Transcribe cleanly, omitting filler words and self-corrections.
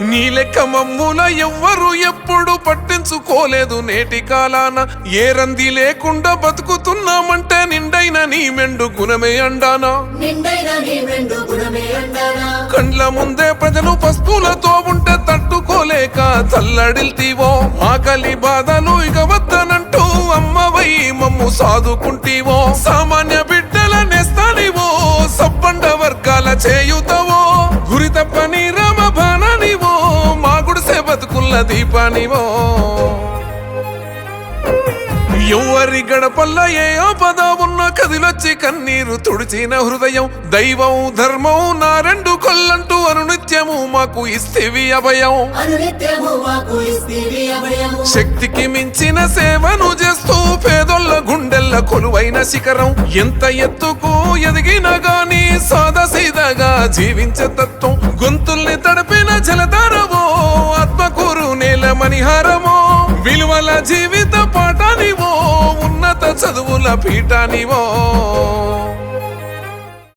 నీ లెక్క మమ్ముల ఎవ్వరు ఎప్పుడు పట్టించుకోలేదు నేటి కాలాన ఏ రంది లేకుండా బతుకుతున్నామంటే నిండైన నీ మెండు గుణమే అండానా కండ్ల ముందే ప్రజలు పస్తులతో ఉంటే తట్టుకోలేక తల్లడిల్తీవో ఆకలి బాధలు ఇక వద్దనంటూ అమ్మవై మమ్ము సాదుకుంటీవో సామాన్య బిడ్డల నేస్తానివో సబ్బండ వర్గాల చేయుతవో గురి తప్పని రామ బాణనివో మా గుడిసే బతుకుల్ల దీపానివో ఎవరి గడపల్ల ఏ ఆపద ఉన్న కదిలొచ్చి కన్నీరు తుడిచిన హృదయం దైవం ధర్మం నా రెండు కొల్లంటూ అనునిత్యము మాకు ఇస్తేవి అభయం శక్తికి మించిన సేవను చేస్తూ పేదొల్ల గుండెల్ల కొలువైన శిఖరం ఎంత ఎత్తుకు ఎదిగినా గాని సాదాసీదాగా జీవించే తత్వం గొంతుల్ని తడిపిన జలధారవో ఆత్మకూరు నేల మణిహారమో విలువల జీవిత పాఠానివో ఉన్నత చదువుల పీఠానివో